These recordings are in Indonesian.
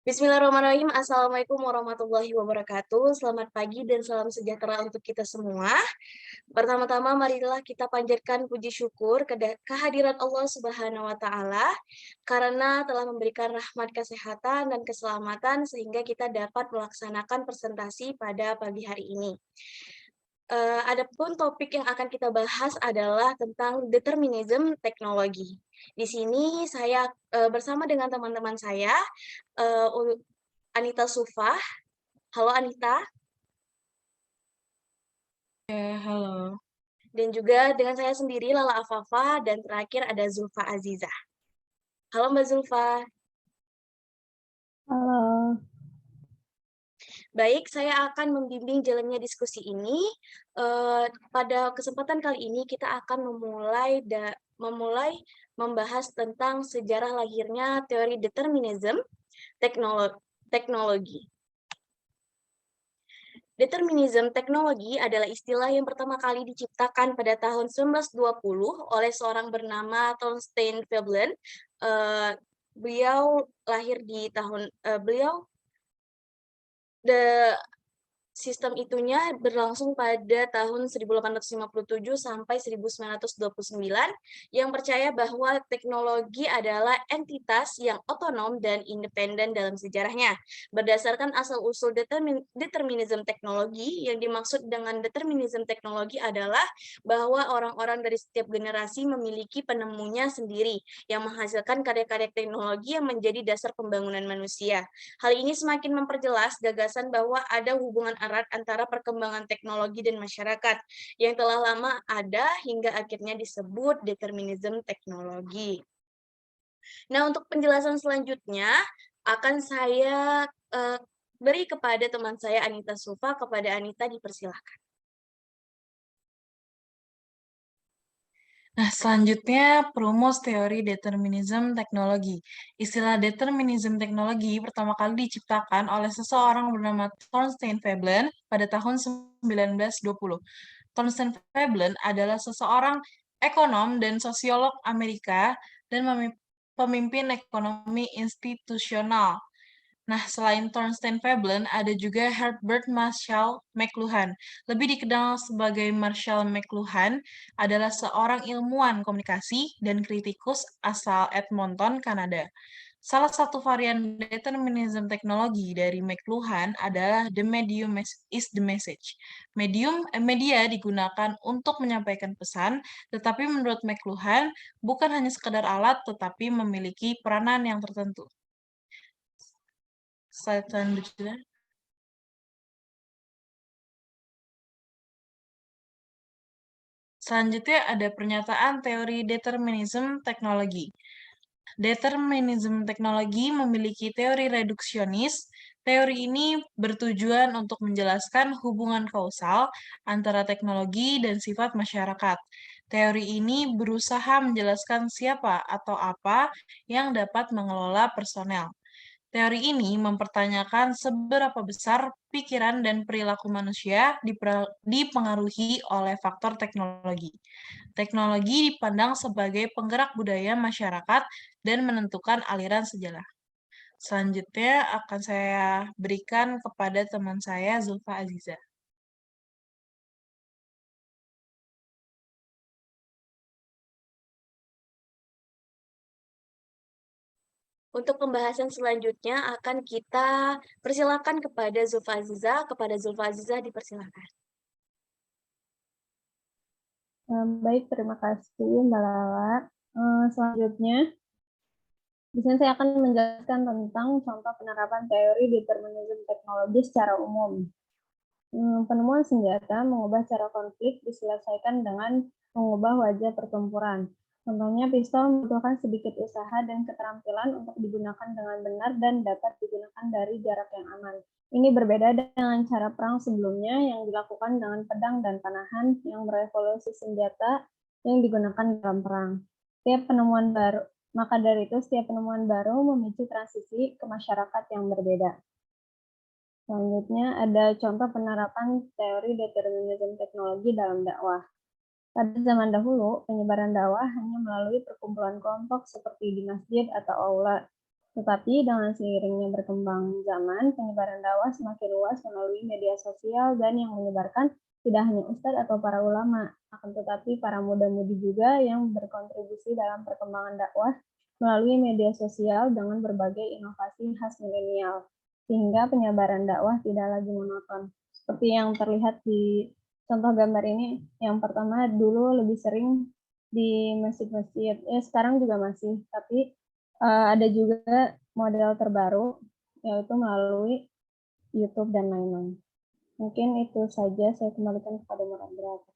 Bismillahirrahmanirrahim. Assalamualaikum warahmatullahi wabarakatuh. Selamat pagi dan salam sejahtera untuk kita semua. Pertama-tama marilah kita panjatkan puji syukur kehadirat Allah Subhanahu wa taala karena telah memberikan rahmat kesehatan dan keselamatan sehingga kita dapat melaksanakan presentasi pada pagi hari ini. Adapun topik yang akan kita bahas adalah tentang determinism teknologi. Di sini saya, bersama dengan teman-teman saya, Anita Sufah. Halo Anita, Halo. dan juga dengan saya sendiri Lala Afafa, dan terakhir ada Zulfa Azizah. Halo Mbak Zulfa. Halo. Baik, saya akan membimbing jalannya diskusi ini. Pada kesempatan kali ini kita akan memulai membahas tentang sejarah lahirnya teori determinism teknologi. Determinism teknologi adalah istilah yang pertama kali diciptakan pada tahun 1920 oleh seorang bernama Thorstein Veblen. Beliau lahir di tahun sistem itunya berlangsung pada tahun 1857 sampai 1929 yang percaya bahwa teknologi adalah entitas yang otonom dan independen dalam sejarahnya. Berdasarkan asal-usul determinism teknologi, yang dimaksud dengan determinism teknologi adalah bahwa orang-orang dari setiap generasi memiliki penemunya sendiri yang menghasilkan karya-karya teknologi yang menjadi dasar pembangunan manusia. Hal ini semakin memperjelas gagasan bahwa ada hubungan erat antara perkembangan teknologi dan masyarakat yang telah lama ada hingga akhirnya disebut determinism teknologi. Nah, untuk penjelasan selanjutnya akan saya beri kepada teman saya Anita Sufa. Kepada Anita dipersilakan. Nah, selanjutnya perumus teori determinism teknologi. Istilah determinism teknologi pertama kali diciptakan oleh seseorang bernama Thorstein Veblen pada tahun 1920. Thorstein Veblen adalah seseorang ekonom dan sosiolog Amerika dan pemimpin ekonomi institusional. Nah, selain Thorstein Veblen, ada juga Herbert Marshall McLuhan. Lebih dikenal sebagai Marshall McLuhan, adalah seorang ilmuwan komunikasi dan kritikus asal Edmonton, Kanada. Salah satu varian determinism teknologi dari McLuhan adalah the medium is the message. Media digunakan untuk menyampaikan pesan, tetapi menurut McLuhan bukan hanya sekedar alat, tetapi memiliki peranan yang tertentu. Slide selanjutnya. Selanjutnya ada pernyataan teori determinism teknologi. Determinism teknologi memiliki teori reduksionis. Teori ini bertujuan untuk menjelaskan hubungan kausal antara teknologi dan sifat masyarakat. Teori ini berusaha menjelaskan siapa atau apa yang dapat mengelola personel. Teori ini mempertanyakan seberapa besar pikiran dan perilaku manusia dipengaruhi oleh faktor teknologi. Teknologi dipandang sebagai penggerak budaya masyarakat dan menentukan aliran sejarah. Selanjutnya akan saya berikan kepada teman saya, Zulfa Aziza. Untuk pembahasan selanjutnya akan kita persilakan kepada Zulfa Aziza. Kepada Zulfa Aziza dipersilakan. Baik, terima kasih Mbak Lala. Selanjutnya, di sini saya akan menjelaskan tentang contoh penerapan teori determinisme teknologi secara umum. Penemuan senjata mengubah cara konflik diselesaikan dengan mengubah wajah pertempuran. Contohnya, pistol membutuhkan sedikit usaha dan keterampilan untuk digunakan dengan benar dan dapat digunakan dari jarak yang aman. Ini berbeda dengan cara perang sebelumnya yang dilakukan dengan pedang dan panahan yang merevolusi senjata yang digunakan dalam perang. Maka dari itu, setiap penemuan baru memicu transisi ke masyarakat yang berbeda. Selanjutnya ada contoh penerapan teori determinisme teknologi dalam dakwah. Pada zaman dahulu, penyebaran dakwah hanya melalui perkumpulan kelompok seperti di masjid atau aula. Tetapi dengan seiringnya berkembang zaman, penyebaran dakwah semakin luas melalui media sosial dan yang menyebarkan tidak hanya ustadz atau para ulama, akan tetapi para muda-mudi juga yang berkontribusi dalam perkembangan dakwah melalui media sosial dengan berbagai inovasi khas milenial, sehingga penyebaran dakwah tidak lagi monoton. Seperti yang terlihat di contoh gambar ini, yang pertama dulu lebih sering di masjid-masjid, sekarang juga masih, tapi ada juga model terbaru, yaitu melalui YouTube dan lain-lain. Mungkin itu saja, saya kembalikan kepada moderator.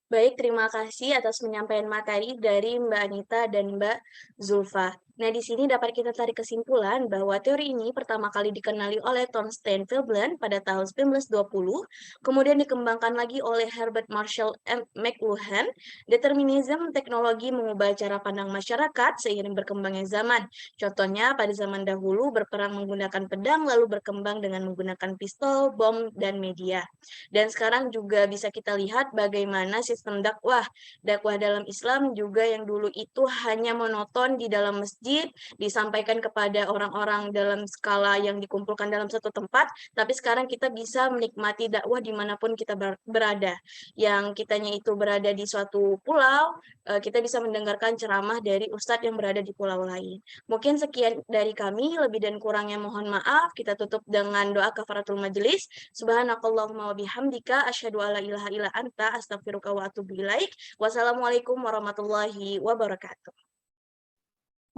Baik, terima kasih atas penyampaian materi dari Mbak Anita dan Mbak Zulfa. Nah, di sini dapat kita tarik kesimpulan bahwa teori ini pertama kali dikenali oleh Thorstein Veblen pada tahun 1920, kemudian dikembangkan lagi oleh Herbert Marshall McLuhan. Determinisme teknologi mengubah cara pandang masyarakat seiring berkembangnya zaman. Contohnya, pada zaman dahulu berperang menggunakan pedang, lalu berkembang dengan menggunakan pistol, bom, dan media. Dan sekarang juga bisa kita lihat bagaimana sistem dakwah. Dakwah dalam Islam juga yang dulu itu hanya monoton di dalam masjid, disampaikan kepada orang-orang dalam skala yang dikumpulkan dalam satu tempat, tapi sekarang kita bisa menikmati dakwah dimanapun kita berada. Yang kitanya itu berada di suatu pulau, kita bisa mendengarkan ceramah dari ustadz yang berada di pulau lain. Mungkin sekian dari kami, lebih dan kurangnya mohon maaf. Kita tutup dengan doa kafaratul majelis. Subhanakallahumma wa bihamdika asyhadu alla ilaha illa anta astaghfiruka wa atubu ilaik. Wassalamualaikum warahmatullahi wabarakatuh.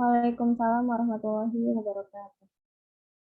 Waalaikumsalam warahmatullahi wabarakatuh.